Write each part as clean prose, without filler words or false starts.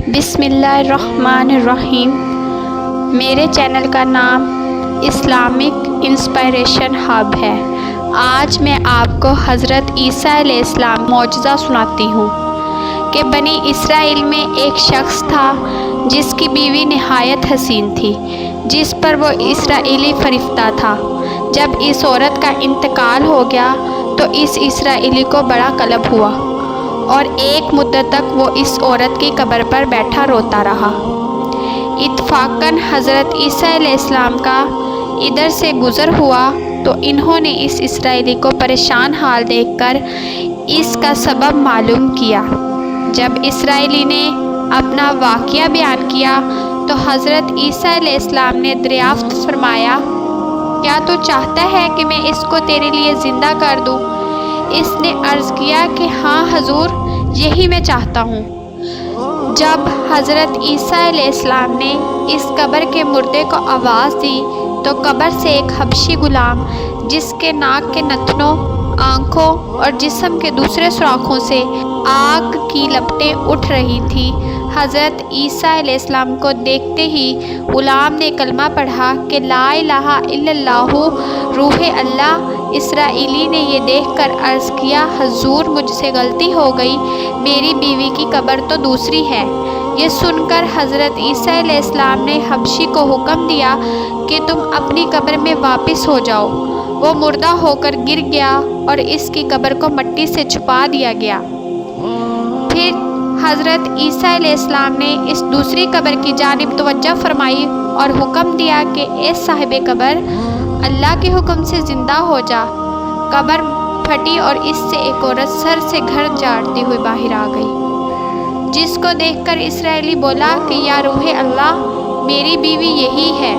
بسم اللہ الرحمن الرحیم۔ میرے چینل کا نام اسلامک انسپائریشن ہب ہے۔ آج میں آپ کو حضرت عیسیٰ علیہ السلام معجزہ سناتی ہوں کہ بنی اسرائیل میں ایک شخص تھا جس کی بیوی نہایت حسین تھی، جس پر وہ اسرائیلی فرشتہ تھا۔ جب اس عورت کا انتقال ہو گیا تو اس اسرائیلی کو بڑا قلب ہوا اور ایک مدت تک وہ اس عورت کی قبر پر بیٹھا روتا رہا۔ اتفاقاً حضرت عیسیٰ علیہ السلام کا ادھر سے گزر ہوا تو انہوں نے اس اسرائیلی کو پریشان حال دیکھ کر اس کا سبب معلوم کیا۔ جب اسرائیلی نے اپنا واقعہ بیان کیا تو حضرت عیسیٰ علیہ السلام نے دریافت فرمایا، کیا تو چاہتا ہے کہ میں اس کو تیرے لیے زندہ کر دوں؟ اس نے عرض کیا کہ ہاں حضور، یہی میں چاہتا ہوں۔ جب حضرت عیسیٰ علیہ السلام نے اس قبر کے مردے کو آواز دی تو قبر سے ایک حبشی غلام، جس کے ناک کے نتنوں، آنکھوں اور جسم کے دوسرے سوراخوں سے آگ کی لپٹیں اٹھ رہی تھیں، حضرت عیسیٰ علیہ السلام کو دیکھتے ہی غلام نے کلمہ پڑھا کہ لا الہ الا اللہ روح اللہ۔ اسرائیلی نے یہ دیکھ کر عرض کیا، حضور مجھ سے غلطی ہو گئی، میری بیوی کی قبر تو دوسری ہے۔ یہ سن کر حضرت عیسیٰ علیہ السلام نے حبشی کو حکم دیا کہ تم اپنی قبر میں واپس ہو جاؤ۔ وہ مردہ ہو کر گر گیا اور اس کی قبر کو مٹی سے چھپا دیا گیا۔ پھر حضرت عیسیٰ علیہ السلام نے اس دوسری قبر کی جانب توجہ فرمائی اور حکم دیا کہ اے صاحب قبر، اللہ کے حکم سے زندہ ہو جا۔ قبر پھٹی اور اس سے ایک عورت سر سے گھر جاڑتی ہوئی باہر آ گئی، جس کو دیکھ کر اسرائیلی بولا کہ یا روح اللہ، میری بیوی یہی ہے۔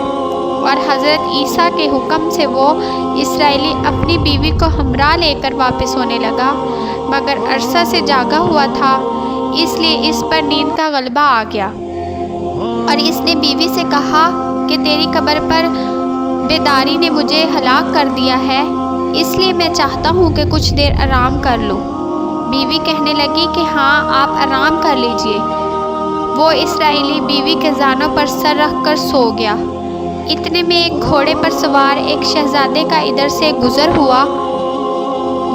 اور حضرت عیسیٰ کے حکم سے وہ اسرائیلی اپنی بیوی کو ہمراہ لے کر واپس ہونے لگا، مگر عرصہ سے جاگا ہوا تھا، اس لیے اس پر نیند کا غلبہ آ گیا اور اس نے بیوی سے کہا کہ تیری قبر پر بیداری نے مجھے ہلاک کر دیا ہے، اس لیے میں چاہتا ہوں کہ کچھ دیر آرام کر لوں۔ بیوی کہنے لگی کہ ہاں، آپ آرام کر لیجئے۔ وہ اسرائیلی بیوی کے زانوں پر سر رکھ کر سو گیا۔ اتنے میں ایک گھوڑے پر سوار ایک شہزادے کا ادھر سے گزر ہوا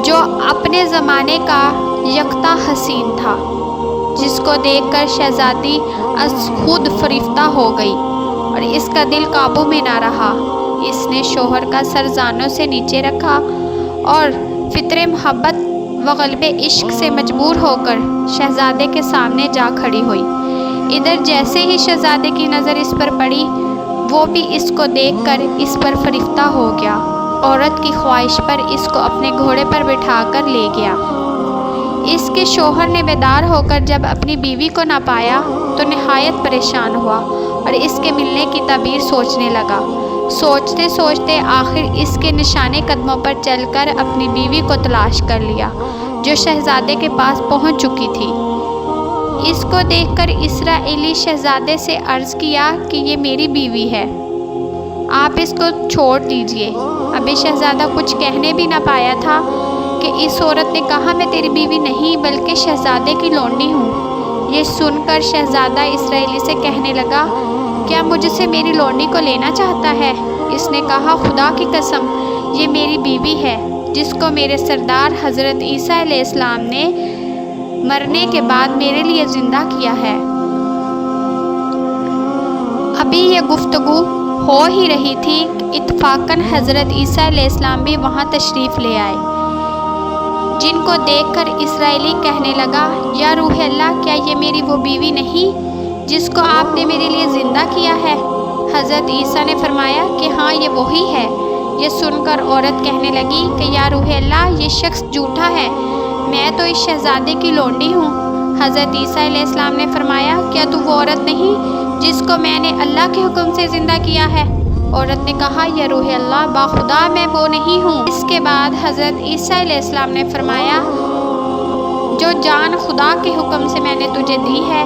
جو اپنے زمانے کا یکتا حسین تھا، جس کو دیکھ کر شہزادی از خود فریفتہ ہو گئی اور اس کا دل قابو میں نہ رہا۔ اس نے شوہر کا سر زانوں سے نیچے رکھا اور فطرِ محبت و غلبِ عشق سے مجبور ہو کر شہزادے کے سامنے جا کھڑی ہوئی۔ ادھر جیسے ہی شہزادے کی نظر اس پر پڑی، وہ بھی اس کو دیکھ کر اس پر فریفتہ ہو گیا۔ عورت کی خواہش پر اس کو اپنے گھوڑے پر بٹھا کر لے گیا۔ اس کے شوہر نے بیدار ہو کر جب اپنی بیوی کو نہ پایا تو نہایت پریشان ہوا اور اس کے ملنے کی تعبیر سوچنے لگا۔ سوچتے سوچتے آخر اس کے نشانے قدموں پر چل کر اپنی بیوی کو تلاش کر لیا، جو شہزادے کے پاس پہنچ چکی تھی۔ اس کو دیکھ کر اسرائیلی شہزادے سے عرض کیا کہ یہ میری بیوی ہے، آپ اس کو چھوڑ دیجئے۔ ابھی شہزادہ کچھ کہنے بھی نہ پایا تھا کہ اس عورت نے کہا، میں تیری بیوی نہیں بلکہ شہزادے کی لونڈی ہوں۔ یہ سن کر شہزادہ اسرائیلی سے کہنے لگا، کیا مجھ سے میری لونڈی کو لینا چاہتا ہے؟ اس نے کہا، خدا کی قسم، یہ میری بیوی ہے، جس کو میرے سردار حضرت عیسیٰ علیہ السلام نے مرنے کے بعد میرے لیے زندہ کیا ہے۔ ابھی یہ گفتگو ہو ہی رہی تھی کہ اتفاقاً حضرت عیسیٰ علیہ السلام بھی وہاں تشریف لے آئے، جن کو دیکھ کر اسرائیلی کہنے لگا، یا روح اللہ، کیا یہ میری وہ بیوی نہیں جس کو آپ نے میرے لیے زندہ کیا ہے؟ حضرت عیسیٰ نے فرمایا کہ ہاں، یہ وہی ہے۔ یہ سن کر عورت کہنے لگی کہ یا روح اللہ، یہ شخص جھوٹا ہے، میں تو اس شہزادے کی لونڈی ہوں۔ حضرت عیسیٰ علیہ السلام نے فرمایا، کیا تو وہ عورت نہیں جس کو میں نے اللہ کے حکم سے زندہ کیا ہے؟ عورت نے کہا، یا روح اللہ، باخدا میں وہ نہیں ہوں۔ اس کے بعد حضرت عیسیٰ علیہ السلام نے فرمایا، جو جان خدا کے حکم سے میں نے تجھے دی ہے،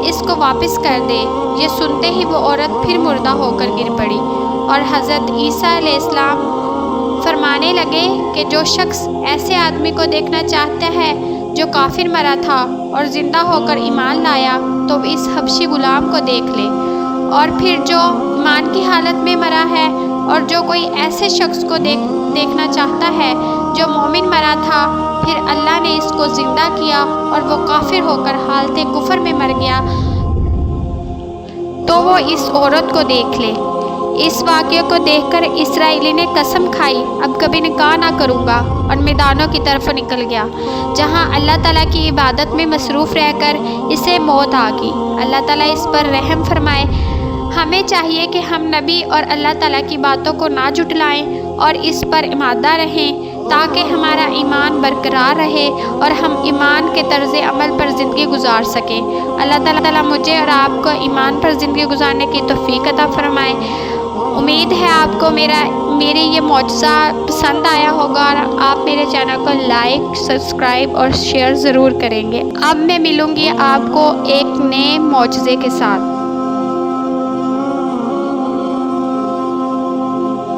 اس کو واپس کر دے۔ یہ سنتے ہی وہ عورت پھر مردہ ہو کر گر پڑی اور حضرت عیسیٰ علیہ السلام فرمانے لگے کہ جو شخص ایسے آدمی کو دیکھنا چاہتا ہے جو کافر مرا تھا اور زندہ ہو کر ایمان لایا تو اس حبشی غلام کو دیکھ لے، اور پھر جو ایمان کی حالت میں مرا ہے اور جو کوئی ایسے شخص کو دیکھنا چاہتا ہے جو مومن مرا تھا، پھر اللہ نے اس کو زندہ کیا اور وہ کافر ہو کر حالت کفر میں مر گیا، تو وہ اس عورت کو دیکھ لے۔ اس واقعے کو دیکھ کر اسرائیلی نے قسم کھائی اب کبھی نکاح نہ کروں گا، اور میدانوں کی طرف نکل گیا جہاں اللہ تعالیٰ کی عبادت میں مصروف رہ کر اسے موت آ گئی۔ اللہ تعالیٰ اس پر رحم فرمائے۔ ہمیں چاہیے کہ ہم نبی اور اللہ تعالیٰ کی باتوں کو نہ جھٹلائیں اور اس پر ایماندہ رہیں تاکہ ہمارا ایمان برقرار رہے اور ہم ایمان کے طرز عمل پر زندگی گزار سکیں۔ اللہ تعالیٰ مجھے اور آپ کو ایمان پر زندگی گزارنے کی توفیق عطا فرمائے۔ امید ہے آپ کو میری یہ معجزہ پسند آیا ہوگا اور آپ میرے چینل کو لائک، سبسکرائب اور شیئر ضرور کریں گے۔ اب میں ملوں گی آپ کو ایک نئے معجزے کے ساتھ۔